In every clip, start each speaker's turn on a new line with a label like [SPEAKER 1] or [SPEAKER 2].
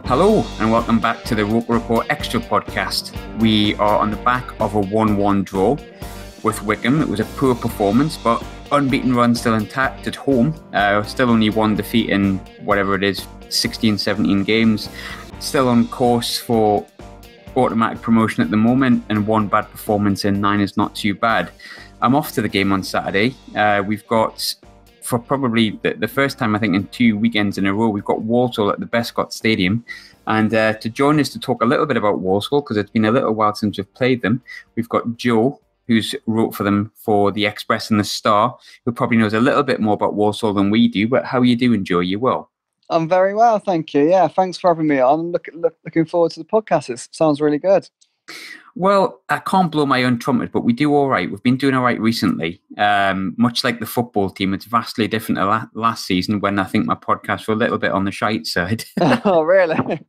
[SPEAKER 1] Hello and welcome back to the ROKER RAPPORT Extra podcast. We are on the back of a 1-1 draw with Wycombe. It was a poor performance, but unbeaten run still intact at home. Still only one defeat in whatever it is, 16, 17 games. Still on course for automatic promotion at the moment, and one bad performance in 9 is not too bad. I'm off to the game on Saturday. We've got, for probably the first time I think in 2 weekends in a row, we've got Walsall at the Bescott Stadium. And to join us to talk a little bit about Walsall, because it's been a little while since we've played them, we've got Joe, who's wrote for them for the Express and the Star, who probably knows a little bit more about Walsall than we do. But how are you doing, Joe? You well?
[SPEAKER 2] I'm very well, thank you. Yeah, thanks for having me on. Looking forward to the podcast. It sounds really good.
[SPEAKER 1] Well, I can't blow my own trumpet, but we do all right. We've been doing all right recently. Much like the football team, it's vastly different to last season when I think my podcasts were a little bit on the shite side.
[SPEAKER 2] Oh, really?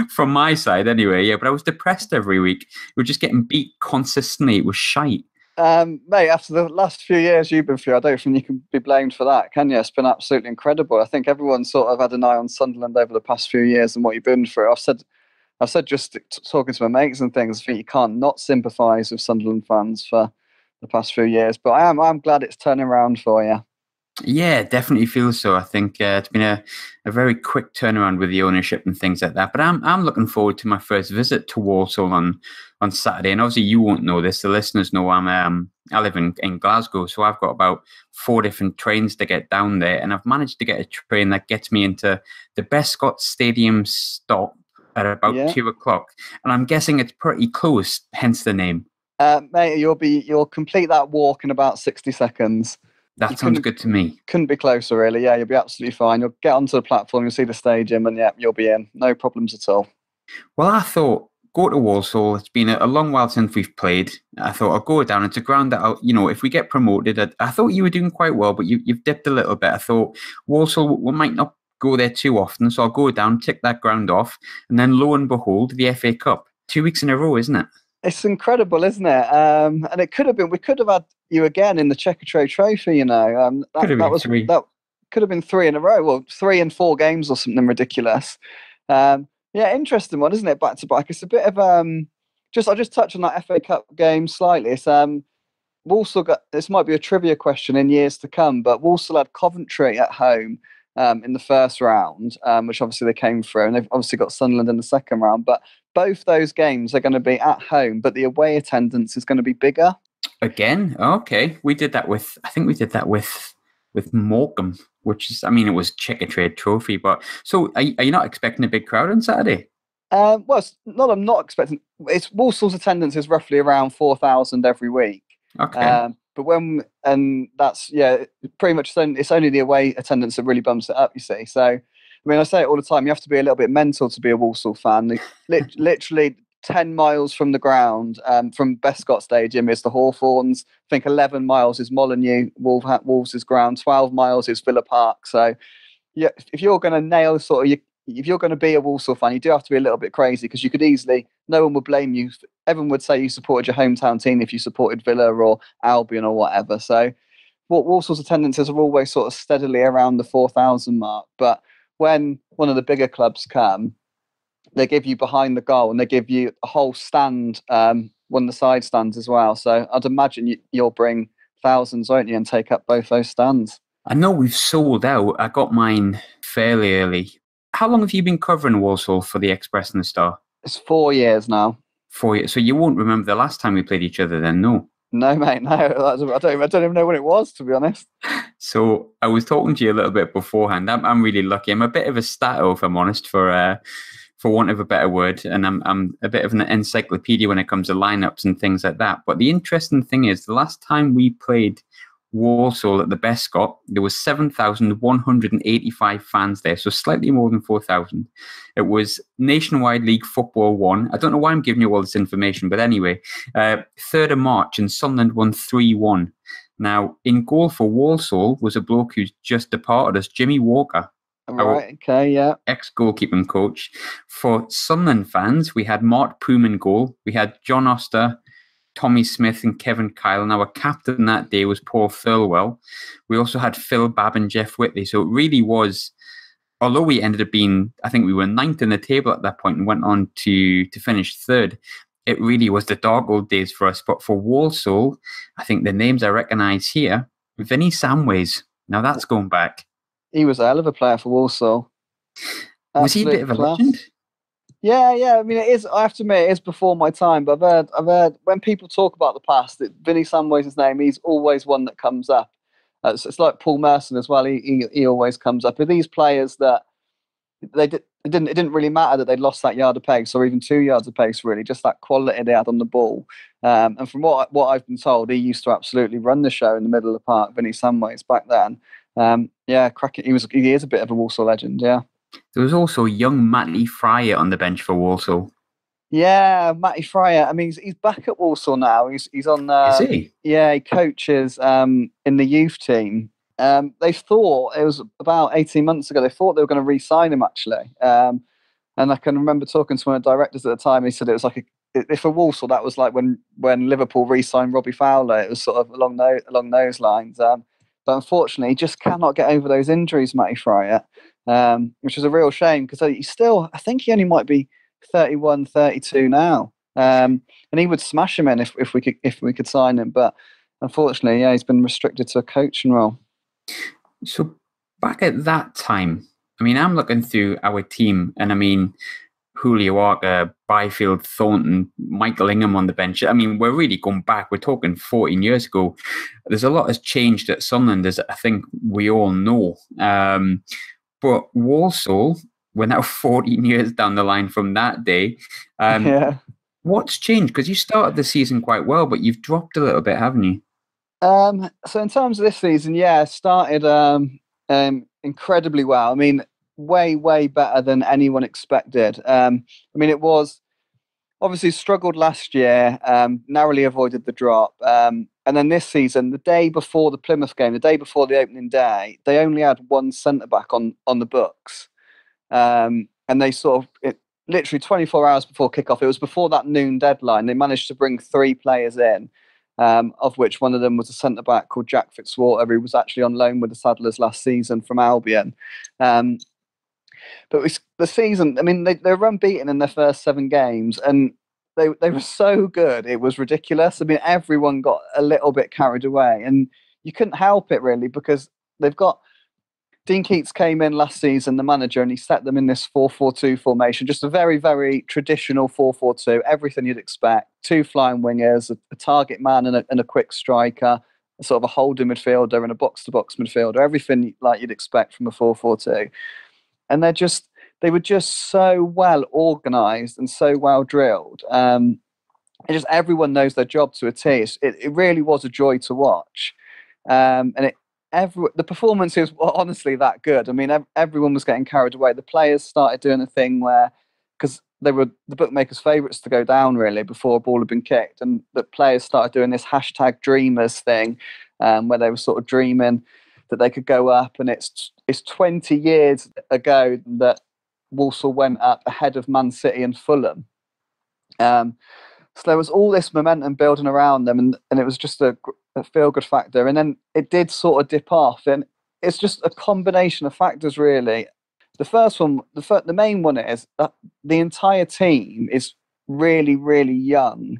[SPEAKER 1] From my side, anyway. Yeah, but I was depressed every week. We were just getting beat consistently. It was shite.
[SPEAKER 2] Mate, after the last few years you've been through, I don't think you can be blamed for that, can you? It's been absolutely incredible. I think everyone's sort of had an eye on Sunderland over the past few years and what you've been through. I've said just talking to my mates and things, I think you can't not sympathise with Sunderland fans for the past few years. But I'm glad it's turning around for you.
[SPEAKER 1] Yeah, definitely feels so. I think it's been a very quick turnaround with the ownership and things like that. But I'm looking forward to my first visit to Walsall on Saturday. And obviously you won't know this. The listeners know I live in Glasgow, so I've got about 4 different trains to get down there. And I've managed to get a train that gets me into the Bescott Stadium stop at about 2 o'clock. And I'm guessing it's pretty close, hence the name.
[SPEAKER 2] Mate, you'll complete that walk in about 60 seconds.
[SPEAKER 1] That sounds good to me.
[SPEAKER 2] Couldn't be closer, really. Yeah, you'll be absolutely fine. You'll get onto the platform, you'll see the stadium, and yeah, you'll be in. No problems at all.
[SPEAKER 1] Well, I thought, go to Walsall. It's been a long while since we've played. I thought I'll go down. It's a ground that, if we get promoted, I thought you were doing quite well, but you've dipped a little bit. I thought Walsall, we might not go there too often, so I'll go down, tick that ground off, and then lo and behold, the FA Cup. 2 weeks in a row, isn't it?
[SPEAKER 2] It's incredible, isn't it? And it could have been. We could have had you again in the XTRA trophy. That could have been 3 in a row. Well, 3 in 4 games or something ridiculous. Yeah, interesting one, isn't it? Back to back. It's a bit of I'll just touch on that FA Cup game slightly. It's Walsall got. This might be a trivia question in years to come, but Walsall had Coventry at home in the first round, which obviously they came through, and they've obviously got Sunderland in the second round. But both those games are going to be at home, but the away attendance is going to be bigger.
[SPEAKER 1] Again? Okay. We did that with Morecambe, which is, it was Trade trophy, but so are you not expecting a big crowd on Saturday?
[SPEAKER 2] I'm not expecting. It's Walsall's attendance is roughly around 4,000 every week.
[SPEAKER 1] Okay.
[SPEAKER 2] But that's pretty much. It's only the away attendance that really bumps it up. You see, so I say it all the time. You have to be a little bit mental to be a Walsall fan. Literally 10 miles from the ground, from Bescott Stadium, is the Hawthorns. I think 11 miles is Molineux, Wolves' ground. 12 miles is Villa Park. So, yeah, if you're going to nail if you're going to be a Walsall fan, you do have to be a little bit crazy, because you could easily. No one would blame you. Everyone would say you supported your hometown team if you supported Villa or Albion or whatever. So, Walsall's attendances are always sort of steadily around the 4,000 mark, but when one of the bigger clubs come, they give you behind the goal and they give you a whole stand, one of the side stands as well. So I'd imagine you'll bring thousands, won't you, and take up both those stands.
[SPEAKER 1] I know we've sold out. I got mine fairly early. How long have you been covering Walsall for the Express and the Star?
[SPEAKER 2] It's 4 years now.
[SPEAKER 1] 4 years. So you won't remember the last time we played each other then, no?
[SPEAKER 2] No, mate, no. I don't even know when it was, to be honest.
[SPEAKER 1] So I was talking to you a little bit beforehand. I'm really lucky. I'm a bit of a stato, if I'm honest, for want of a better word, and I'm a bit of an encyclopedia when it comes to lineups and things like that. But the interesting thing is, the last time we played Walsall at the Bescott, there was 7,185 fans there, so slightly more than 4,000. It was Nationwide League Football 1. I don't know why I'm giving you all this information, but anyway, 3rd of March, and Sunderland won 3-1. Now, in goal for Walsall was a bloke who's just departed us, Jimmy Walker.
[SPEAKER 2] Right, okay, yeah.
[SPEAKER 1] Ex-goalkeeping coach. For Sunderland fans, we had Mark Poom in goal. We had John Oster, Tommy Smith and Kevin Kyle. And our captain that day was Paul Thirlwell. We also had Phil Babb and Jeff Whitley. So it really was although we ended up being, I think we were ninth in the table at that point and went on to finish third, it really was the dark old days for us. But for Walsall, I think the names I recognise here, Vinny Samways. Now that's going back.
[SPEAKER 2] He was a hell of a player for Walsall.
[SPEAKER 1] Was he a bit of a legend?
[SPEAKER 2] Yeah. I mean, it is. I have to admit, it is before my time. But I've heard when people talk about the past, that Vinny Samways' name, he's always one that comes up. It's like Paul Merson as well. He always comes up. But these players that it didn't really matter that they'd lost that yard of pace or even 2 yards of pace. Really, just that quality they had on the ball. And from what I've been told, he used to absolutely run the show in the middle of the park. Vinny Samways back then. Cracking. He is a bit of a Walsall legend. Yeah.
[SPEAKER 1] There was also young Matty Fryer on the bench for Walsall.
[SPEAKER 2] Yeah, Matty Fryer. I mean, he's back at Walsall now. He's on.
[SPEAKER 1] Is he?
[SPEAKER 2] Yeah, he coaches in the youth team. They thought, it was about 18 months ago, they thought they were going to re-sign him actually. And I can remember talking to one of the directors at the time. He said it was like if a Walsall, that was like when Liverpool re-signed Robbie Fowler. It was sort of along those lines. But unfortunately, he just cannot get over those injuries, Matty Fryer, which is a real shame because he's still, I think he only might be 31, 32 now. And he would smash him in if we could sign him. But unfortunately, yeah, he's been restricted to a coaching role.
[SPEAKER 1] So back at that time, I mean, I'm looking through our team, and I mean, Julio Arca, Byfield, Thornton, Michael Ingham on the bench. I mean, we're really going back. We're talking 14 years ago. There's a lot has changed at Sunderland, as I think we all know. But Walsall, we're now 14 years down the line from that day.
[SPEAKER 2] Yeah.
[SPEAKER 1] What's changed? Because you started the season quite well, but you've dropped a little bit, haven't you?
[SPEAKER 2] So in terms of this season, yeah, started incredibly well. I mean, way better than anyone expected. I mean, it was obviously struggled last year, narrowly avoided the drop. And then this season, the day before the Plymouth game, the day before the opening day, they only had one centre-back on the books. And they literally 24 hours before kickoff, it was before that noon deadline, they managed to bring 3 players in. Of which one of them was a centre-back called Jack Fitzwater, who was actually on loan with the Saddlers last season from Albion. But the season, I mean, they were unbeaten in their first 7 games, and they were so good, it was ridiculous. I mean, everyone got a little bit carried away, and you couldn't help it, really, because they've got... Dean Keates came in last season, the manager, and he set them in this 4-4-2 formation, just a very, very traditional 4-4-2, everything you'd expect. 2 flying wingers, a target man and a quick striker, a sort of a holding midfielder and a box-to-box midfielder, everything like you'd expect from a 4-4-2. And they were just so well organised and so well drilled. And just everyone knows their job to a T. It really was a joy to watch. The performances were honestly that good. I mean, everyone was getting carried away. The players started doing a thing where, because they were the bookmakers' favourites to go down really before a ball had been kicked, and the players started doing this #dreamers thing, where they were sort of dreaming that they could go up. And it's 20 years ago that Walsall went up ahead of Man City and Fulham. So there was all this momentum building around them, and it was just a feel-good factor. And then it did sort of dip off, and it's just a combination of factors, really. The first one, the main one is that the entire team is really, really young.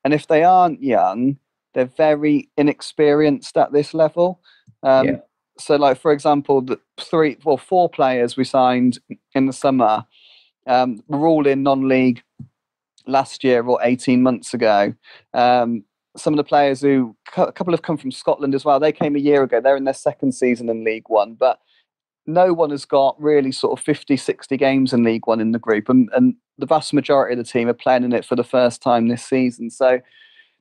[SPEAKER 2] And if they aren't young, they're very inexperienced at this level. So, like, for example, the 4 players we signed in the summer were all in non-league last year or 18 months ago. Some of the players a couple have come from Scotland as well. They came a year ago. They're in their 2nd season in League One, but no one has got really sort of 50, 60 games in League One in the group. And the vast majority of the team are playing in it for the first time this season. So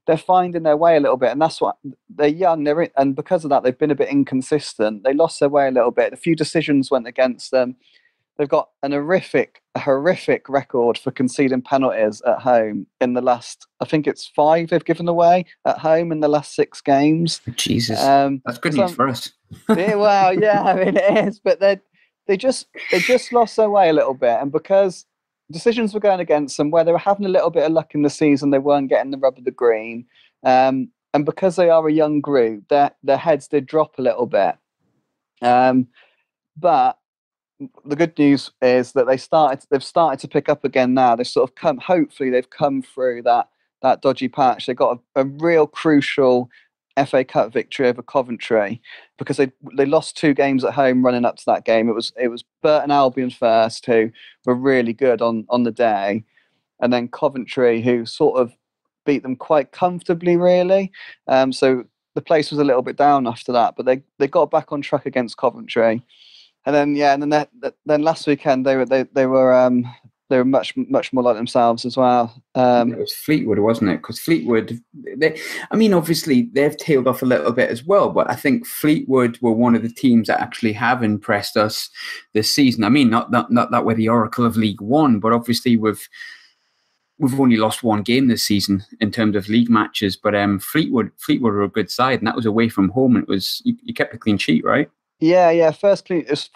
[SPEAKER 2] they're finding their way a little bit. And that's what they're young. And because of that, they've been a bit inconsistent. They lost their way a little bit. A few decisions went against them. They've got a horrific record for conceding penalties at home in the last, I think it's 5 they've given away at home in the last 6 games.
[SPEAKER 1] Jesus, that's good news for us.
[SPEAKER 2] Well, yeah, I mean it is, but they just lost their way a little bit, and because decisions were going against them, where they were having a little bit of luck in the season, they weren't getting the rub of the green, and because they are a young group, their heads did drop a little bit, but the good news is that they've started to pick up again now. They've sort of hopefully they've come through that dodgy patch. They got a real crucial FA Cup victory over Coventry, because they lost 2 games at home running up to that game. It was Burton Albion first, who were really good on the day, and then Coventry, who sort of beat them quite comfortably, really. So the place was a little bit down after that, but they got back on track against Coventry. And then last weekend they were much more like themselves as well.
[SPEAKER 1] It was Fleetwood, wasn't it? Because Fleetwood, obviously they've tailed off a little bit as well, but I think Fleetwood were one of the teams that actually have impressed us this season. I mean, not that we're the oracle of League One, but obviously we've only lost 1 game this season in terms of league matches. But Fleetwood were a good side, and that was away from home. And it was you kept a clean sheet, right?
[SPEAKER 2] Yeah. First clean. It was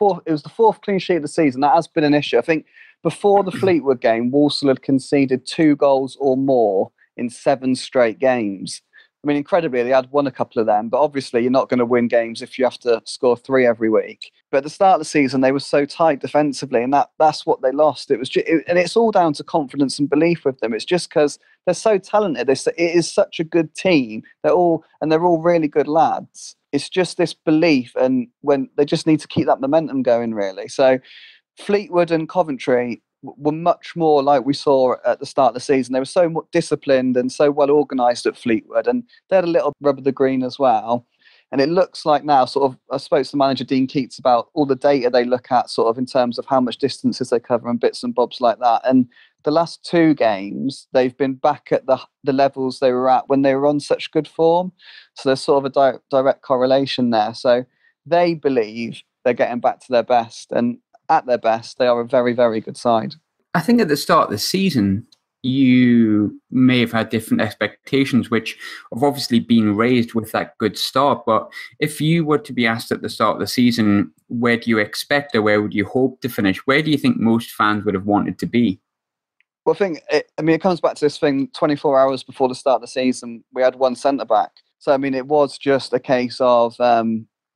[SPEAKER 2] the 4th clean sheet of the season. That has been an issue. I think before the Fleetwood game, Walsall had conceded 2 goals or more in 7 straight games. I mean, incredibly, they had won a couple of them, but obviously you're not going to win games if you have to score 3 every week. But at the start of the season, they were so tight defensively, and that's what they lost. And it's all down to confidence and belief with them. It's just because they're so talented. It is such a good team. They're all really good lads. It's just this belief, and when they just need to keep that momentum going, really. So Fleetwood and Coventry were much more like we saw at the start of the season. They were so much disciplined and so well organised at Fleetwood, and they had a little rub of the green as well. And it looks like now, sort of, I spoke to the manager, Dean Keates, about all the data they look at, sort of in terms of how much distances they cover and bits and bobs like that. And the last 2 games, they've been back at the levels they were at when they were on such good form. So there's sort of a direct correlation there. So they believe they're getting back to their best, and at their best, they are a very, very good side.
[SPEAKER 1] I think at the start of the season, you may have had different expectations, which have obviously been raised with that good start. But if you were to be asked at the start of the season, where do you expect or where would you hope to finish? Where do you think most fans would have wanted to be?
[SPEAKER 2] Well, it comes back to this thing, 24 hours before the start of the season, we had 1 centre-back. So, I mean, it was just a case of...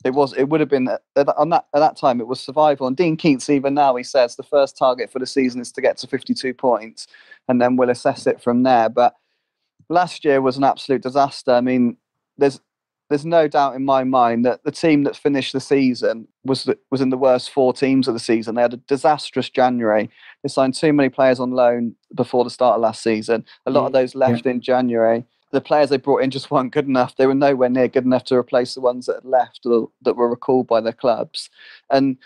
[SPEAKER 2] It would have been at that time. It was survival. And Dean Keates, even now, he says the first target for the season is to get to 52 points, and then we'll assess it from there. But last year was an absolute disaster. I mean, there's no doubt in my mind that the team that finished the season was in the worst 4 teams of the season. They had a disastrous January. They signed too many players on loan before the start of last season. A lot of those left in January. The players they brought in just weren't good enough. They were nowhere near good enough to replace the ones that had left or that were recalled by their clubs. And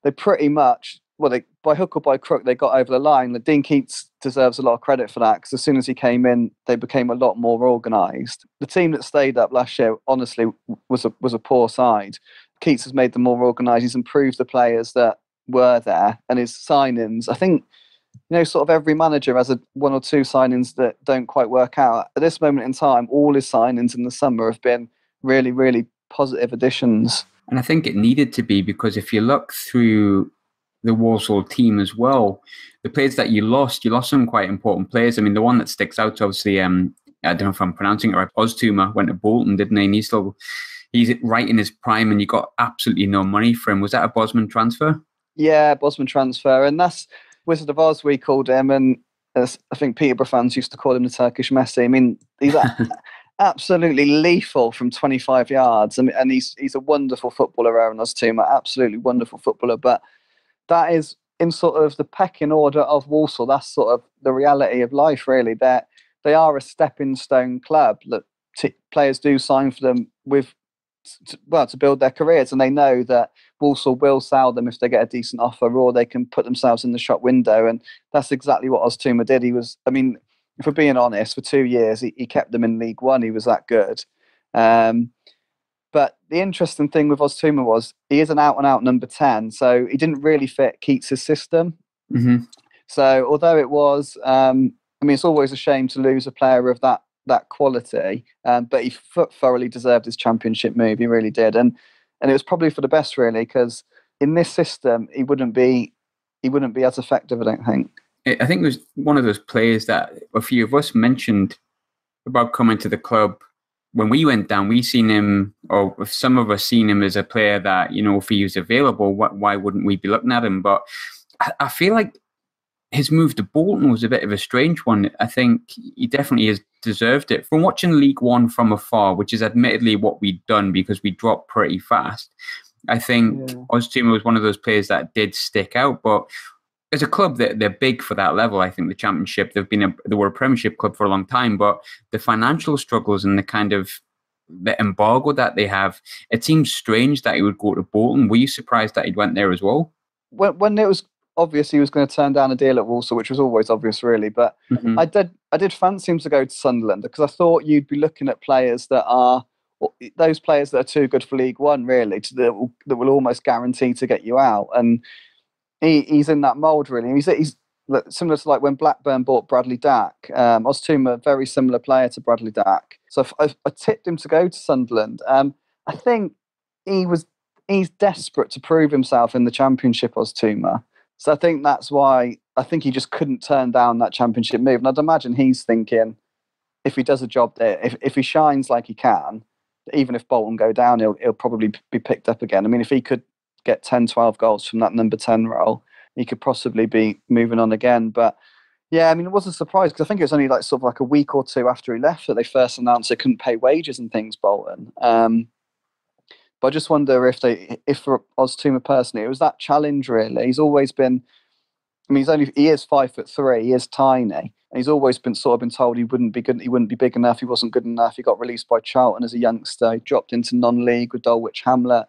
[SPEAKER 2] they pretty much, by hook or by crook, they got over the line. Dean Keates deserves a lot of credit for that, because as soon as he came in, they became a lot more organised. The team that stayed up last year, honestly, was a poor side. Keates has made them more organised. He's improved the players that were there, and his signings, I think, sort of every manager has 1 or 2 signings that don't quite work out. At this moment in time, all his signings in the summer have been really, really positive additions.
[SPEAKER 1] And I think it needed to be, because if you look through the Walsall team as well, the players that you lost some quite important players. I mean, the one that sticks out, obviously, I don't know if I'm pronouncing it right, Oztumer went to Bolton, didn't he? And he's right in his prime, and you got absolutely no money for him. Was that a Bosman transfer?
[SPEAKER 2] Yeah, Bosman transfer. And that's Wizard of Oz, we called him, and I think Peterborough fans used to call him the Turkish Messi. I mean, he's absolutely lethal from 25 yards. I mean, and he's a wonderful footballer, Aaron Oztumer, absolutely wonderful footballer. But that is in sort of the pecking order of Walsall. That's sort of the reality of life, really. They are a stepping stone club that players do sign for them to build their careers, and they know that Walsall will sell them if they get a decent offer, or they can put themselves in the shop window. And that's exactly what Oztumer did. If we're being honest, for 2 years he kept them in League One. He was that good. But the interesting thing with Oztumer was he is an out-and-out number 10, so he didn't really fit Keates' system.
[SPEAKER 1] Mm-hmm.
[SPEAKER 2] So although it was, it's always a shame to lose a player of that quality, but he thoroughly deserved his championship move. He really did, and it was probably for the best, really, because in this system he wouldn't be as effective, I don't think.
[SPEAKER 1] I think it was one of those players that a few of us mentioned about coming to the club when we went down, we seen him, or if some of us seen him as a player that, if he was available, why wouldn't we be looking at him? But I feel like his move to Bolton was a bit of a strange one. I think he definitely has deserved it. From watching League One from afar, which is admittedly what we'd done because we dropped pretty fast, I think Oztumer was one of those players that did stick out. But as a club, they're big for that level. I think the Championship, they were a Premiership club for a long time, but the financial struggles and the kind of the embargo that they have, it seems strange that he would go to Bolton. Were you surprised that he went there as well?
[SPEAKER 2] When it was obvious he was going to turn down a deal at Walsall, which was always obvious, really. But I did fancy him to go to Sunderland because I thought you'd be looking at players that are those players that are too good for League One, really, that will almost guarantee to get you out. And he's in that mould, really. He's similar to like when Blackburn bought Bradley Dack. Oztumer, very similar player to Bradley Dack. So I tipped him to go to Sunderland. I think he's desperate to prove himself in the Championship, Oztumer. So I think that's why I think he just couldn't turn down that Championship move. And I'd imagine he's thinking, if he does a job there, if he shines like he can, even if Bolton go down, he'll probably be picked up again. I mean, if he could get 10, 12 goals from that number 10 role, he could possibly be moving on again. But yeah, I mean, it was a surprise because I think it was only like a week or two after he left that they first announced they couldn't pay wages and things, Bolton. But I just wonder if for Oztumer personally, it was that challenge really. He's always been, I mean, he is 5'3", he is tiny, and he's always been told he wouldn't be good, he wouldn't be big enough, he wasn't good enough. He got released by Charlton as a youngster, he dropped into non-league with Dulwich Hamlet,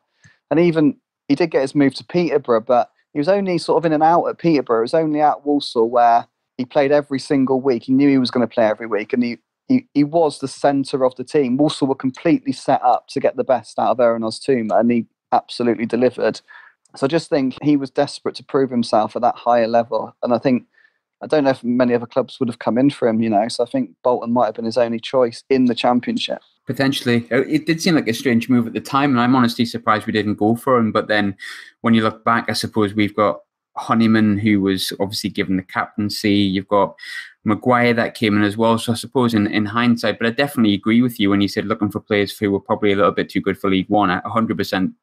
[SPEAKER 2] and even he did get his move to Peterborough, but he was only sort of in and out at Peterborough. It was only at Walsall where he played every single week. He knew he was going to play every week, and he was the centre of the team. Walsall were completely set up to get the best out of Aaron Oztumer, and he absolutely delivered. So I just think he was desperate to prove himself at that higher level. And I don't know if many other clubs would have come in for him, so I think Bolton might have been his only choice in the Championship.
[SPEAKER 1] Potentially. It did seem like a strange move at the time, and I'm honestly surprised we didn't go for him. But then when you look back, I suppose we've got Honeyman, who was obviously given the captaincy. You've got Maguire that came in as well. So I suppose in hindsight, but I definitely agree with you when you said looking for players who were probably a little bit too good for League One. I 100%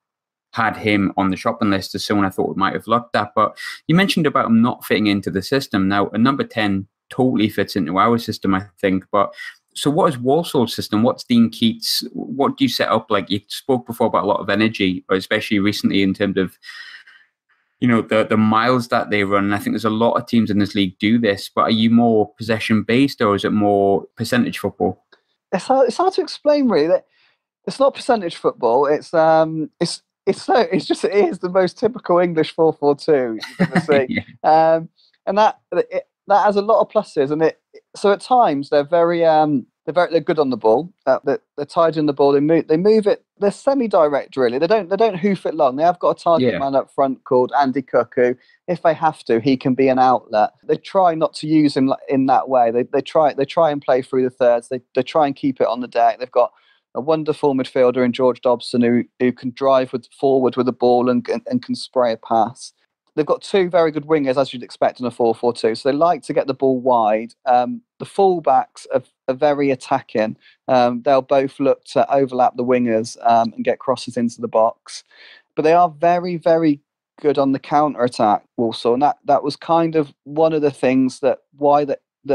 [SPEAKER 1] had him on the shopping list as someone I thought we might have looked at. But you mentioned about him not fitting into the system. Now, a number 10 totally fits into our system, I think. But so what is Walsall's system? What's Dean Keates? What do you set up? Like you spoke before about a lot of energy, or especially recently in terms of the miles that they run. I think there's a lot of teams in this league do this, but are you more possession based or is it more percentage football?
[SPEAKER 2] It's hard to explain really. It's not percentage football. It is the most typical English 4-4-2 you've ever seen. Yeah. And that has a lot of pluses, and so at times they're they're good on the ball. They're tied in the ball. They move it. They're semi-direct, really. They don't hoof it long. They have got a target man up front called Andy Cook, who, if they have to, he can be an outlet. They try not to use him in that way. They try and play through the thirds. They try and keep it on the deck. They've got a wonderful midfielder in George Dobson who can drive forward with the ball and can spray a pass. They've got two very good wingers, as you'd expect in a 4-4-2. So they like to get the ball wide. The fullbacks are very attacking. They'll both look to overlap the wingers and get crosses into the box. But they are very, very good on the counter-attack, Walsall. And that was kind of one of the things that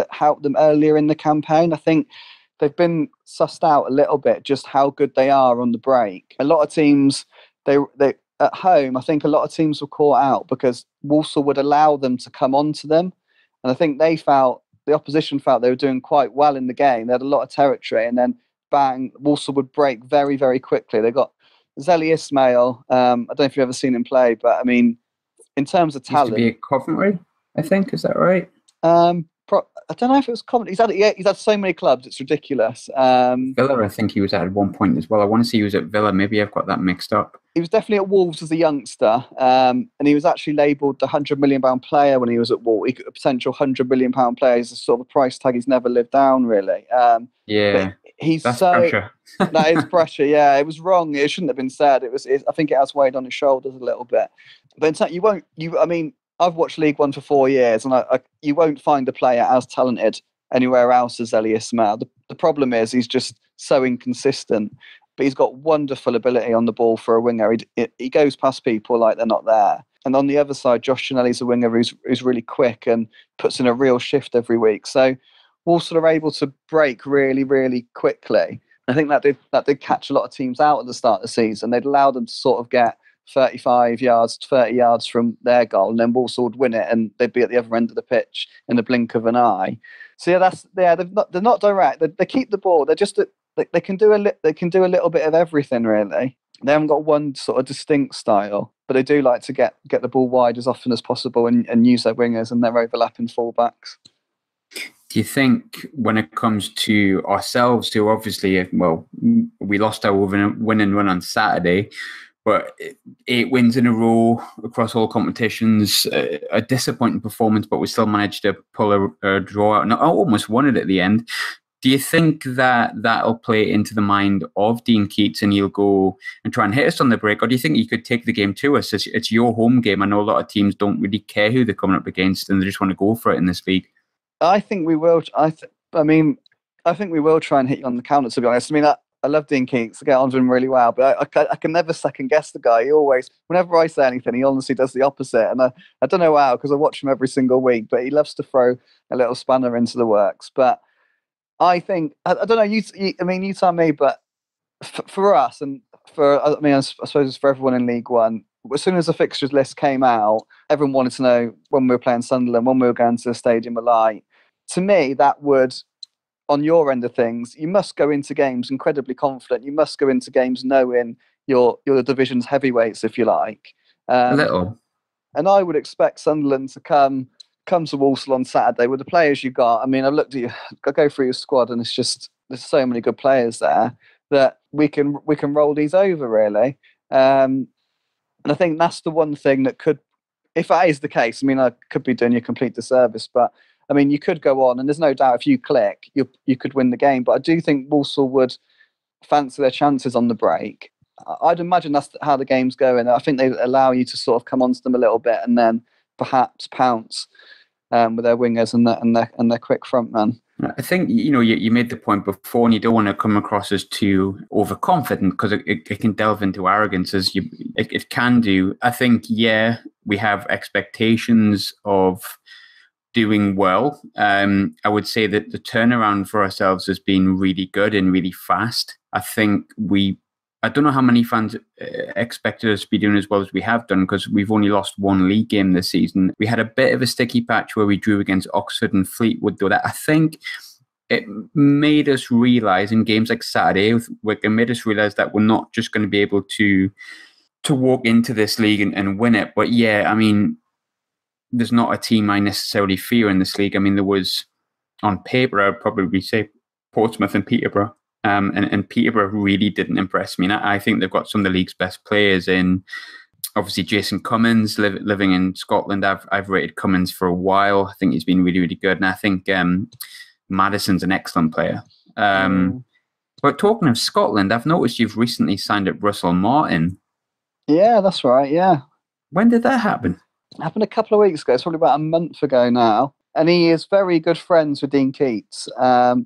[SPEAKER 2] helped them earlier in the campaign. I think they've been sussed out a little bit just how good they are on the break. A lot of teams, they at home, I think a lot of teams were caught out because Walsall would allow them to come onto them. And I think the opposition felt they were doing quite well in the game. They had a lot of territory, and then bang, Walsall would break very, very quickly. They got Zeli Ismail. I don't know if you've ever seen him play, but I mean, in terms of talent,
[SPEAKER 1] he used to be at Coventry, I think. Is that right?
[SPEAKER 2] I don't know if it was Coventry. He's had so many clubs, it's ridiculous.
[SPEAKER 1] Villa, I think he was at one point as well. I want to say he was at Villa. Maybe I've got that mixed up.
[SPEAKER 2] He was definitely at Wolves as a youngster, and he was actually labelled the £100 million player when he was at Wolves. A potential £100 million player is a sort of a price tag he's never lived down, really.
[SPEAKER 1] That's pressure.
[SPEAKER 2] That is pressure. Yeah, it was wrong. It shouldn't have been said. I think it has weighed on his shoulders a little bit. But in fact, I've watched League One for 4 years, and you won't find a player as talented anywhere else as Zeli Ismail. The problem is he's just so inconsistent. But he's got wonderful ability on the ball for a winger. He goes past people like they're not there. And on the other side, Josh Chinelli's a winger who's really quick and puts in a real shift every week. So Walsall are able to break really, really quickly. I think that did catch a lot of teams out at the start of the season. They'd allow them to sort of get 35 yards, 30 yards from their goal, and then Walsall would win it, and they'd be at the other end of the pitch in the blink of an eye. So they're not direct. They keep the ball. They're just they can do a little bit of everything really. They haven't got one sort of distinct style, but they do like to get the ball wide as often as possible and use their wingers and their overlapping fullbacks.
[SPEAKER 1] Do you think when it comes to ourselves, too, obviously, well, we lost our winning run on Saturday, but 8 wins in a row across all competitions, a disappointing performance, but we still managed to pull a draw out. And I almost won it at the end. Do you think that that'll play into the mind of Dean Keates and he'll go and try and hit us on the break? Or do you think you could take the game to us? It's your home game. I know a lot of teams don't really care who they're coming up against and they just want to go for it in this league.
[SPEAKER 2] I think we will. I think we will try and hit you on the counter, to be honest. I mean, I love Dean Keates. I get on to him really well, but I can never second guess the guy. He always, whenever I say anything, he honestly does the opposite. And I don't know how, because I watch him every single week, but he loves to throw a little spanner into the works. But I think, I don't know, you tell me, but for us and I suppose it's for everyone in League One, as soon as the fixtures list came out, everyone wanted to know when we were playing Sunderland, when we were going to the Stadium of Light. To me, that would, on your end of things, you must go into games incredibly confident. You must go into games knowing you're the division's heavyweights, if you like.
[SPEAKER 1] A little.
[SPEAKER 2] And I would expect Sunderland to come to Walsall on Saturday with the players you got. I mean, I've looked at you. I go through your squad, and it's just there's so many good players there that we can roll these over really. And I think that's the one thing that could, if that is the case, I mean, I could be doing you a complete disservice, but I mean, you could go on, and there's no doubt if you click, you could win the game. But I do think Walsall would fancy their chances on the break. I'd imagine that's how the game's going. I think they allow you to sort of come onto them a little bit and then perhaps pounce with their wingers and their quick frontman.
[SPEAKER 1] I think, you made the point before, and you don't want to come across as too overconfident because it can delve into arrogance, as it can do. I think, we have expectations of doing well. I would say that the turnaround for ourselves has been really good and really fast. I think I don't know how many fans expected us to be doing as well as we have done, because we've only lost 1 league game this season. We had a bit of a sticky patch where we drew against Oxford and Fleetwood, though. That I think it made us realise in games like Saturday with Wickham, made us realise that we're not just going to be able to walk into this league and win it. But I mean, there's not a team I necessarily fear in this league. I mean, there was, on paper, I would probably say Portsmouth and Peterborough. And Peterborough really didn't impress me. And I think they've got some of the league's best players in, obviously, Jason Cummins, living in Scotland. I've rated Cummins for a while. I think he's been really, really good. And I think Madison's an excellent player. But talking of Scotland, I've noticed you've recently signed up Russell Martin. Yeah,
[SPEAKER 2] that's right, yeah.
[SPEAKER 1] When did that happen?
[SPEAKER 2] It happened a couple of weeks ago. It's probably about a month ago now. And he is very good friends with Dean Keates,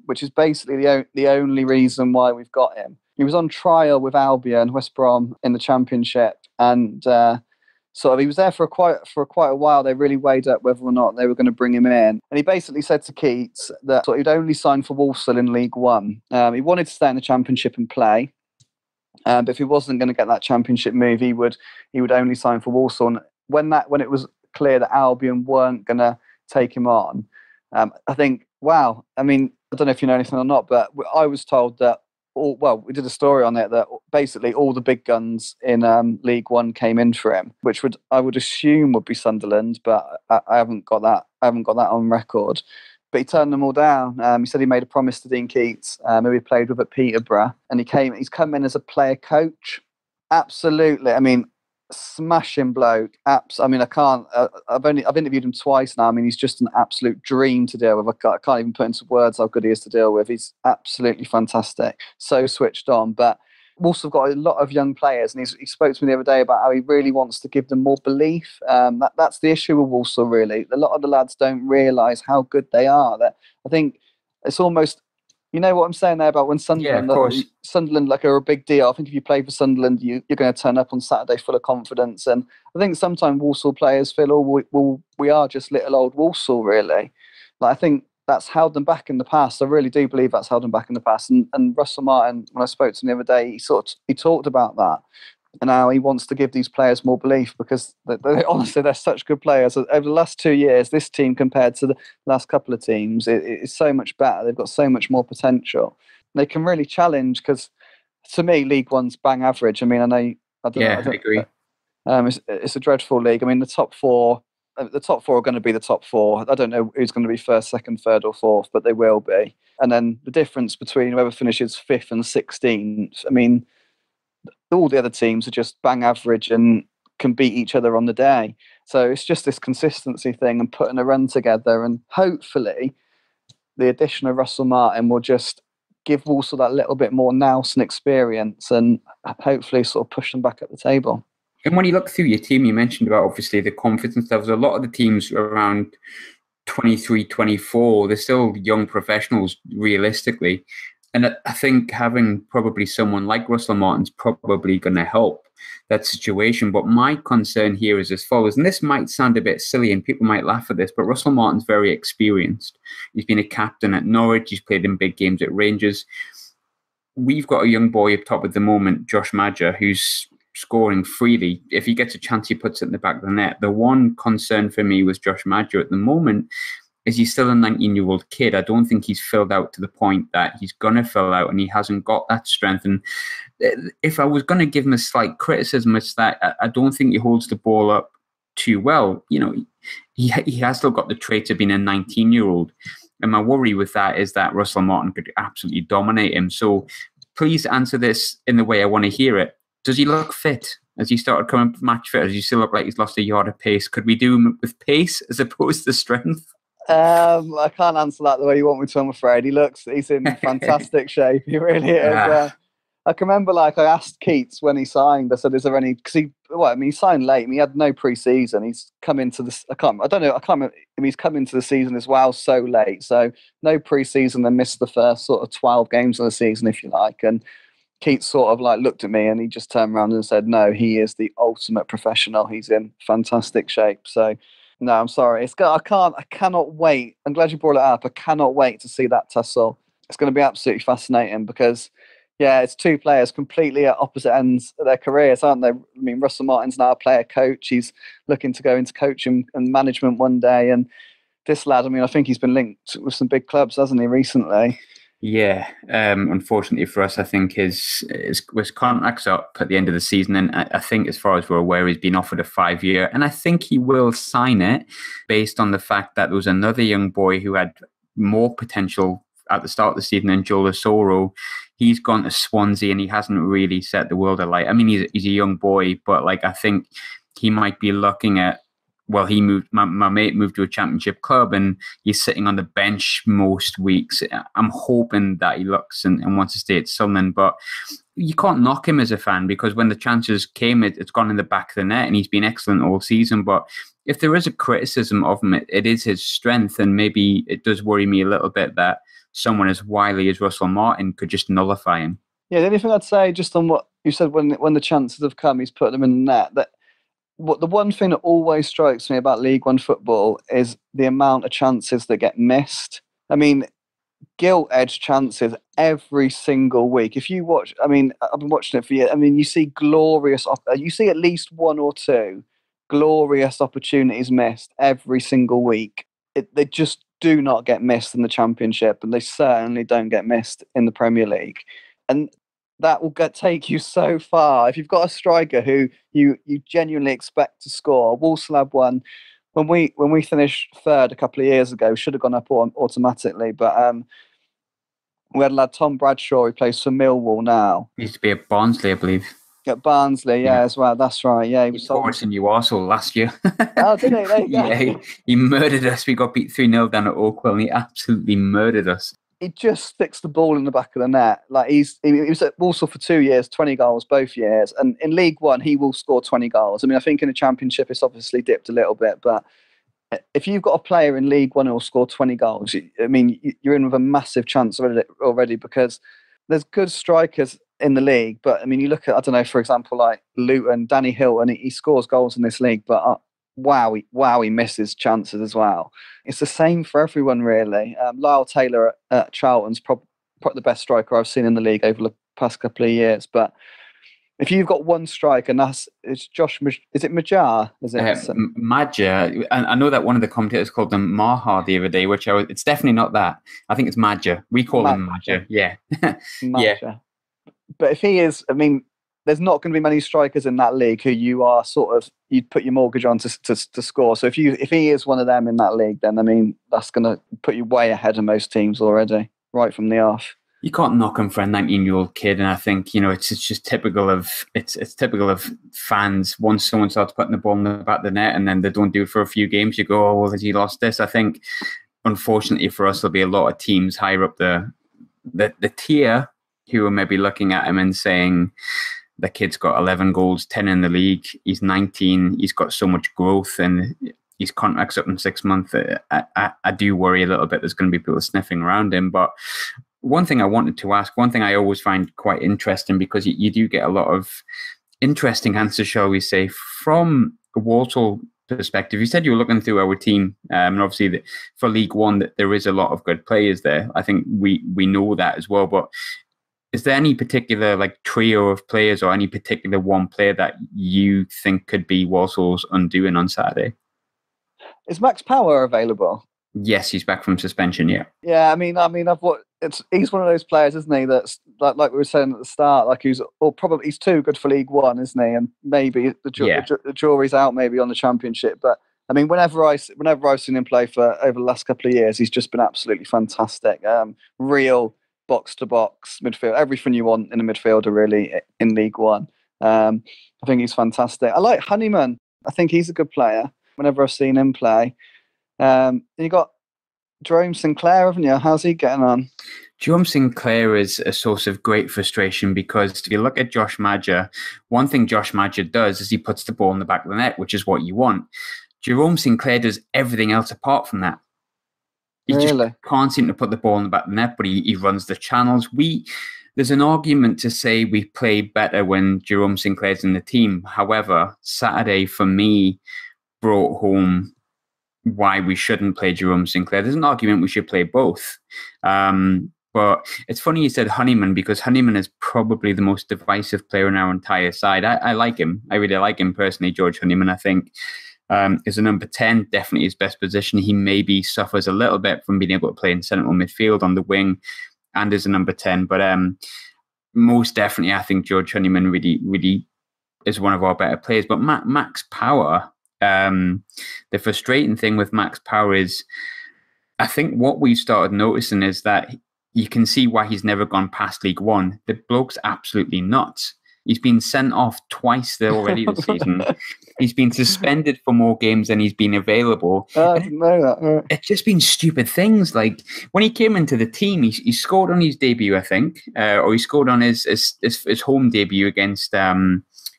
[SPEAKER 2] which is basically the only reason why we've got him. He was on trial with Albion, West Brom, in the Championship, and sort of he was there for quite a while. They really weighed up whether or not they were going to bring him in. And he basically said to Keates that he'd only sign for Walsall in League One. He wanted to stay in the Championship and play, but if he wasn't going to get that Championship move, he would only sign for Walsall. And when it was clear that Albion weren't going to take him on, I think, wow. I mean, I don't know if you know anything or not, but I was told that we did a story on it that basically all the big guns in League One came in for him, which I would assume would be Sunderland, but I haven't got that on record. But he turned them all down. He said he made a promise to Dean Keates, who he played with at Peterborough, and he's come in as a player coach. Absolutely. I mean, smashing bloke. I mean, I can't. I've interviewed him twice now. I mean, he's just an absolute dream to deal with. I can't even put into words how good he is to deal with. He's absolutely fantastic. So switched on. But Walsall have got a lot of young players, and he spoke to me the other day about how he really wants to give them more belief. That's the issue with Walsall, really. A lot of the lads don't realise how good they are. I think it's almost, You know what I'm saying there about when
[SPEAKER 1] Yeah, of course.
[SPEAKER 2] Sunderland like are a big deal. I think if you play for Sunderland, you're going to turn up on Saturday full of confidence. And I think sometimes Walsall players feel, oh, we are just little old Walsall, really. Like, I think that's held them back in the past. I really do believe that's held them back in the past. And Russell Martin, when I spoke to him the other day, he talked about that. And now he wants to give these players more belief because honestly, they're such good players. Over the last 2 years, this team compared to the last couple of teams, it's so much better. They've got so much more potential. They can really challenge because, to me, League One's bang average. I mean, I
[SPEAKER 1] agree.
[SPEAKER 2] It's a dreadful league. I mean, the top four are going to be the top four. I don't know who's going to be first, second, third, or fourth, but they will be. And then the difference between whoever finishes fifth and 16th, I mean, all the other teams are just bang average and can beat each other on the day. So it's just this consistency thing and putting a run together. And hopefully the addition of Russell Martin will just give Walsall that little bit more nous and experience and hopefully sort of push them back at the table.
[SPEAKER 1] And when you look through your team, you mentioned about obviously the confidence levels. A lot of the teams around 23, 24, they're still young professionals realistically. And I think having probably someone like Russell Martin's probably going to help that situation. But my concern here is as follows, and this might sound a bit silly and people might laugh at this, but Russell Martin's very experienced. He's been a captain at Norwich. He's played in big games at Rangers. We've got a young boy up top at the moment, Josh Maja, who's scoring freely. If he gets a chance, he puts it in the back of the net. The one concern for me with Josh Maja at the moment is he's still a 19-year-old kid. I don't think he's filled out to the point that he's going to fill out, and he hasn't got that strength. And if I was going to give him a slight criticism, it's that I don't think he holds the ball up too well. You know, he has still got the traits of being a 19-year-old. And my worry with that is that Russell Martin could absolutely dominate him. So please answer this in the way I want to hear it. Does he look fit? Has he started coming match fit? Does he still look like he's lost a yard of pace? Could we do him with pace as opposed to strength?
[SPEAKER 2] I can't answer that the way you want me to, I'm afraid. He's in fantastic shape. He really is. I can remember, I asked Keates when he signed. I said, "Is there any?" Because he signed late. I mean, he had no pre-season. He's come into this. I can't remember. He's come into the season as well so late. So no pre-season. And missed the first sort of 12 games of the season, if you like. And Keates sort of looked at me and he just turned around and said, "No, he is the ultimate professional. He's in fantastic shape." So. No, I'm sorry. I cannot wait. I'm glad you brought it up. I cannot wait to see that tussle. It's going to be absolutely fascinating because, yeah, it's two players completely at opposite ends of their careers, aren't they? I mean, Russell Martin's now a player coach. He's looking to go into coaching and management one day. And this lad, I mean, I think he's been linked with some big clubs, hasn't he, recently?
[SPEAKER 1] Yeah, unfortunately for us, I think his contract's up at the end of the season, and I think, as far as we're aware, he's been offered a 5-year, and I think he will sign it based on the fact that there was another young boy who had more potential at the start of the season than Joel Asoro. He's gone to Swansea, and he hasn't really set the world alight. I mean, he's a young boy, but I think he might be looking at. Well, he moved. My mate moved to a championship club, and he's sitting on the bench most weeks. I'm hoping that he looks and wants to stay at Sunderland, but you can't knock him as a fan because when the chances came, it's gone in the back of the net, and he's been excellent all season. But if there is a criticism of him, it is his strength, and maybe it does worry me a little bit that someone as wily as Russell Martin could just nullify him.
[SPEAKER 2] Yeah, the only thing I'd say, just on what you said, when the chances have come, he's put them in the net. That. The one thing that always strikes me about League One football is the amount of chances that get missed. I mean, gilt-edged chances every single week. If you watch, I mean, I've been watching it for years. I mean, you see you see at least one or two glorious opportunities missed every single week. They just do not get missed in the Championship, and they certainly don't get missed in the Premier League. And that will take you so far. If you've got a striker who you genuinely expect to score, Walsall had one when we finished third a couple of years ago. Should have gone up automatically, but we had a lad Tom Bradshaw who plays for Millwall now.
[SPEAKER 1] He used to be at Barnsley, I believe.
[SPEAKER 2] At Barnsley, yeah, as well. That's right. Yeah,
[SPEAKER 1] he was taught us in Walsall last year.
[SPEAKER 2] Oh, did he? There you go.
[SPEAKER 1] Yeah, he murdered us. We got beat 3-0 down at Oakwell, and he absolutely murdered us.
[SPEAKER 2] He just sticks the ball in the back of the net. He was at Walsall for 2 years, 20 goals both years. And in League One, he will score 20 goals. I mean, I think in the Championship, it's obviously dipped a little bit, but if you've got a player in League One who'll score 20 goals, I mean, you're in with a massive chance already, because there's good strikers in the league. But I mean, you look at, I don't know, for example, like Luton, Danny Hilton, he scores goals in this league, but he misses chances as well. It's the same for everyone, really. Lyle Taylor at Charlton's probably the best striker I've seen in the league over the past couple of years. But if you've got one strike, and it's Josh, is it Maja? Is it
[SPEAKER 1] Maja? And I know that one of the commentators called them Maja the other day, it's definitely not that. I think it's Maja. We call him Maja. Yeah.
[SPEAKER 2] Maja. Yeah. But if he is, I mean, there's not going to be many strikers in that league who you are you'd put your mortgage on to score. So if he is one of them in that league, then I mean, that's going to put you way ahead of most teams already, right from the off.
[SPEAKER 1] You can't knock him for a 19-year-old kid, and I think it's just typical of typical of fans. Once someone starts putting the ball in the back of the net, and then they don't do it for a few games, you go, "Oh, well, has he lost this?" I think, unfortunately for us, there'll be a lot of teams higher up the tier who are maybe looking at him and saying, "The kid's got 11 goals, 10 in the league. He's 19. He's got so much growth, and his contract's up in 6 months." I do worry a little bit. There's going to be people sniffing around him, but. One thing I wanted to ask, one thing I always find quite interesting, because you do get a lot of interesting answers, shall we say, from a Walsall perspective. You said you were looking through our team, and obviously for League One that there is a lot of good players there. I think we know that as well. But is there any particular trio of players, or any particular one player that you think could be Walsall's undoing on Saturday?
[SPEAKER 2] Is Max Power available?
[SPEAKER 1] Yes, he's back from suspension. Yeah.
[SPEAKER 2] Yeah, I mean, he's one of those players, isn't he? That's like we were saying at the start, he's too good for League One, isn't he? And maybe the jury's out, maybe on the Championship. But I mean, whenever I've seen him play for over the last couple of years, he's just been absolutely fantastic. Real box to box midfield, everything you want in a midfielder, really, in League One. I think he's fantastic. I like Honeyman. I think he's a good player. Whenever I've seen him play. You got Jerome Sinclair, haven't you? How's he getting on?
[SPEAKER 1] Jerome Sinclair is a source of great frustration, because if you look at Josh Maja, one thing Josh Maja does is he puts the ball in the back of the net, which is what you want. Jerome Sinclair does everything else apart from that. He just can't seem to put the ball in the back of the net, but he runs the channels. There's an argument to say we play better when Jerome Sinclair's in the team. However, Saturday for me brought home why we shouldn't play Jerome Sinclair. There's an argument we should play both. But it's funny you said Honeyman, because Honeyman is probably the most divisive player on our entire side. I like him. I really like him personally, George Honeyman. I think is a number 10, definitely his best position. He maybe suffers a little bit from being able to play in central midfield on the wing and as a number 10. But most definitely, I think George Honeyman really is one of our better players. But Max Power... the frustrating thing with Max Power is, I think what we've started noticing is that you can see why he's never gone past League One. The bloke's absolutely nuts. He's been sent off twice already this season. He's been suspended for more games than he's been available.
[SPEAKER 2] I didn't know that.
[SPEAKER 1] It's just been stupid things. Like when he came into the team, he scored on his debut, I think, or he scored on his home debut against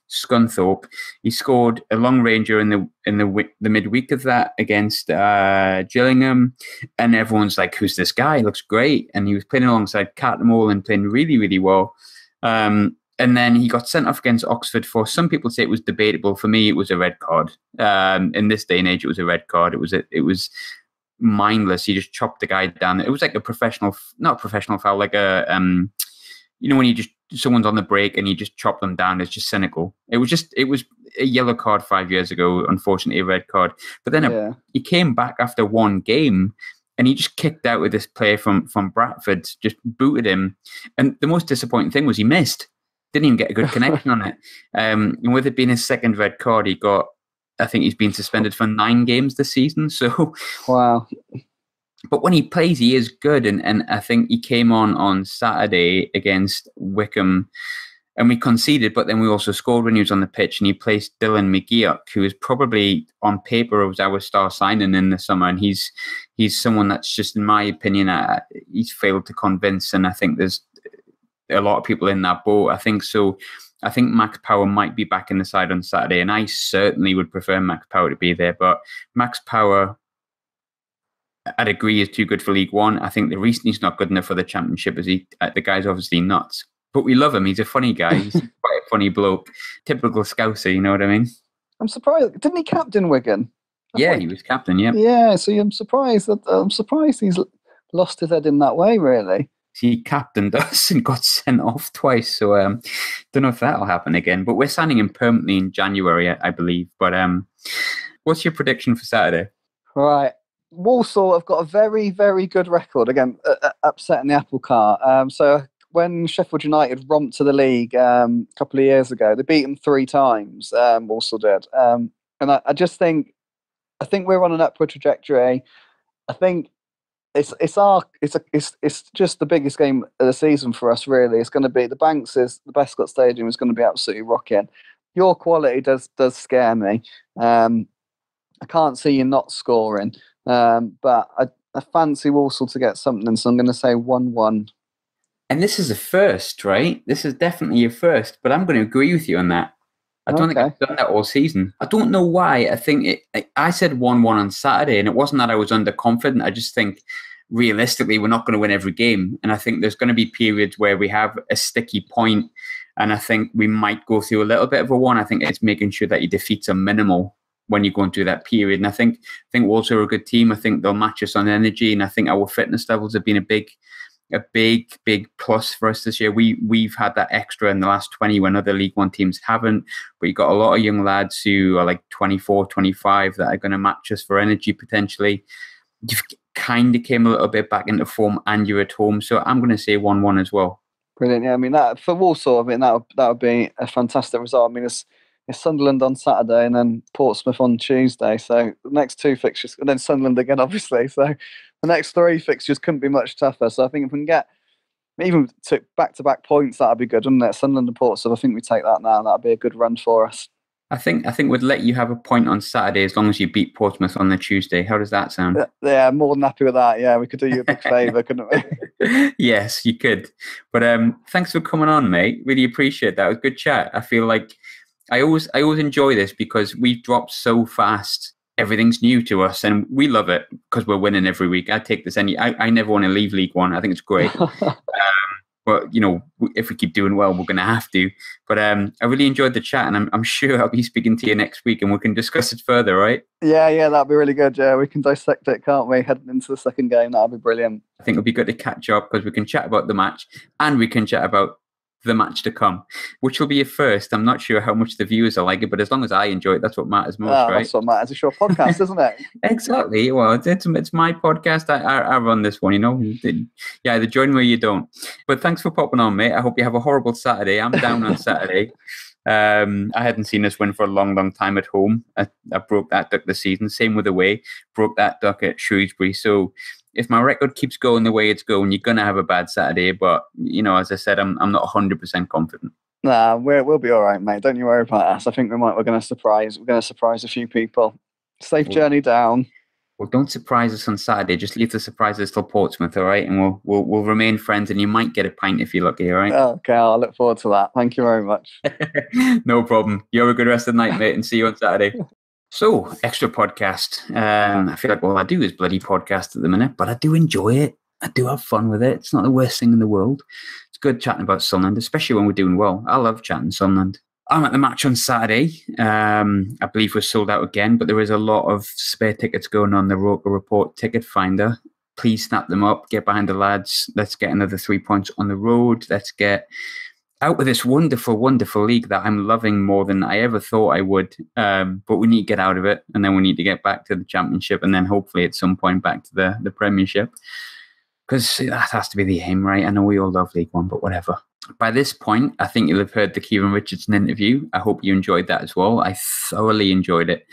[SPEAKER 1] Scunthorpe. He scored a long ranger in the midweek of that against Gillingham, and everyone's like, "Who's this guy? He looks great." And he was playing alongside Catmull and playing really, really well. And then he got sent off against Oxford for, some people say it was debatable. For me, it was a red card. In this day and age, it was a red card. It was mindless. He just chopped the guy down. It was like not a professional foul, like a when someone's on the break and you just chop them down. It's just cynical. It was a yellow card 5 years ago, unfortunately a red card. But then he came back after one game and he just kicked out with this player from Bradford, just booted him. And the most disappointing thing was he missed. Didn't even get a good connection on it. And with it being his second red card, I think he's been suspended for 9 games this season. So
[SPEAKER 2] wow.
[SPEAKER 1] But when he plays, he is good. And I think he came on Saturday against Wickham and we conceded, but then we also scored when he was on the pitch, and he placed Dylan McGeoch, who is probably on paper was our star signing in the summer. And he's someone that's just, in my opinion, he's failed to convince. And I think there's a lot of people in that boat. I think so. I think Max Power might be back in the side on Saturday, and I certainly would prefer Max Power to be there. But Max Power, I'd agree he's too good for League One. I think the reason he's not good enough for the Championship is the guy's obviously nuts. But we love him. He's a funny guy. He's quite a funny bloke. Typical Scouser, you know what I mean?
[SPEAKER 2] I'm surprised. Didn't he captain Wigan?
[SPEAKER 1] He was captain, yeah.
[SPEAKER 2] Yeah, so I'm surprised he's lost his head in that way, really.
[SPEAKER 1] He captained us and got sent off twice. So don't know if that'll happen again. But we're signing him permanently in January, I believe. But what's your prediction for Saturday?
[SPEAKER 2] Right. Walsall have got a very, very good record. Again, upsetting the apple cart. So when Sheffield United romped to the league a couple of years ago, they beat them 3 times. Walsall did. And I just think we're on an upward trajectory. I think it's just the biggest game of the season for us, really. It's going to be the Bescott Stadium is going to be absolutely rocking. Your quality does scare me. I can't see you not scoring, but I fancy Walsall to get something, so I'm going to say 1-1.
[SPEAKER 1] And this is a first, right? This is definitely a first, but I'm going to agree with you on that. I don't think I've done that all season. I don't know why. I think I said 1-1 on Saturday, and it wasn't that I was underconfident. I just think realistically we're not going to win every game. And I think there's going to be periods where we have a sticky point, and I think we might go through a little bit of a one. I think it's making sure that your defeats are minimal when you're going through that period. And I think Walsall are a good team. I think they'll match us on energy, and I think our fitness levels have been a big plus for us this year. We've had that extra in the last 20 when other League One teams haven't, but you've got a lot of young lads who are like 24, 25 that are going to match us for energy potentially. You've kind of came a little bit back into form, and you're at home, so I'm going to say 1-1 as well.
[SPEAKER 2] Brilliant. Yeah, I mean, that for Walsall, I mean, that would be a fantastic result. I mean, it's Sunderland on Saturday and then Portsmouth on Tuesday. So the next 2 fixtures, and then Sunderland again, obviously. So the next 3 fixtures couldn't be much tougher. So I think if we can get even to back-to-back points, that'd be good, wouldn't it? Sunderland and Portsmouth, I think we take that now, and that'd be a good run for us.
[SPEAKER 1] I think we'd let you have a point on Saturday as long as you beat Portsmouth on the Tuesday. How does that sound?
[SPEAKER 2] Yeah, more than happy with that. Yeah, we could do you a big favour, couldn't we?
[SPEAKER 1] Yes, you could. But thanks for coming on, mate. Really appreciate that. It was a good chat. I feel like I always enjoy this because we've dropped so fast. Everything's new to us, and we love it because we're winning every week. I take this I never want to leave League One. I think it's great. But, you know, if we keep doing well, we're going to have to. But I really enjoyed the chat, and I'm sure I'll be speaking to you next week, and we can discuss it further, right? Yeah,
[SPEAKER 2] that'd be really good. Yeah, we can dissect it, can't we? Heading into the second game, that'd be brilliant.
[SPEAKER 1] I think it'll be good to catch up because we can chat about the match, and we can chat about the match to come, which will be a first. I'm not sure how much the viewers are like it, but as long as I enjoy it, that's what matters most, right?
[SPEAKER 2] That's what matters. It's your podcast, isn't it?
[SPEAKER 1] Exactly. Well, it's my podcast. I run this one, you know. Yeah, either join me or you don't. But thanks for popping on, mate. I hope you have a horrible Saturday. I'm down on Saturday. I hadn't seen us win for a long, long time at home. I broke that duck this season. Same with away. Broke that duck at Shrewsbury. So if my record keeps going the way it's going, you're going to have a bad Saturday. But, you know, as I said, I'm not 100% confident.
[SPEAKER 2] Nah, we'll be all right, mate. Don't you worry about us. I think we're going to surprise a few people. Safe journey down.
[SPEAKER 1] Well, don't surprise us on Saturday. Just leave the surprises till Portsmouth, all right? And we'll remain friends, and you might get a pint if you're lucky, all right?
[SPEAKER 2] Okay, I'll look forward to that. Thank you very much.
[SPEAKER 1] No problem. You have a good rest of the night, mate, and see you on Saturday. So, extra podcast. I feel like all I do is bloody podcast at the minute, but I do enjoy it. I do have fun with it. It's not the worst thing in the world. It's good chatting about Sunderland, especially when we're doing well. I love chatting Sunderland. I'm at the match on Saturday. I believe we're sold out again, but there is a lot of spare tickets going on the ROKER Rapport ticket finder. Please snap them up. Get behind the lads. Let's get another 3 points on the road. Let's get out with this wonderful, wonderful league that I'm loving more than I ever thought I would. But we need to get out of it, and then we need to get back to the Championship, and then hopefully at some point back to the Premiership. Because that has to be the aim, right? I know we all love League One, but whatever. By this point, I think you'll have heard the Kieran Richardson interview. I hope you enjoyed that as well. I thoroughly enjoyed it.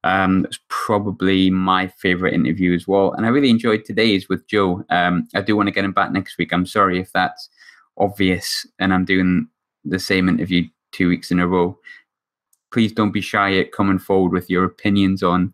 [SPEAKER 1] It's probably my favourite interview as well. And I really enjoyed today's with Joe. I do want to get him back next week. I'm sorry if that's obvious and I'm doing the same interview 2 weeks in a row. Please don't be shy at coming forward with your opinions on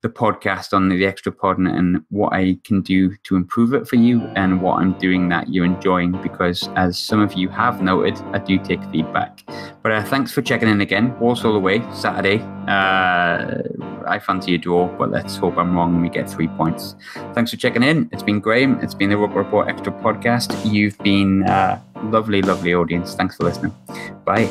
[SPEAKER 1] the podcast on the Extra Pod and what I can do to improve it for you and what I'm doing that you're enjoying, because as some of you have noted, I do take feedback. But thanks for checking in again. Walsall away, Saturday. I fancy a draw, but let's hope I'm wrong and we get 3 points. Thanks for checking in. It's been Graham. It's been the ROKER Report Extra Podcast. You've been a lovely, lovely audience. Thanks for listening. Bye.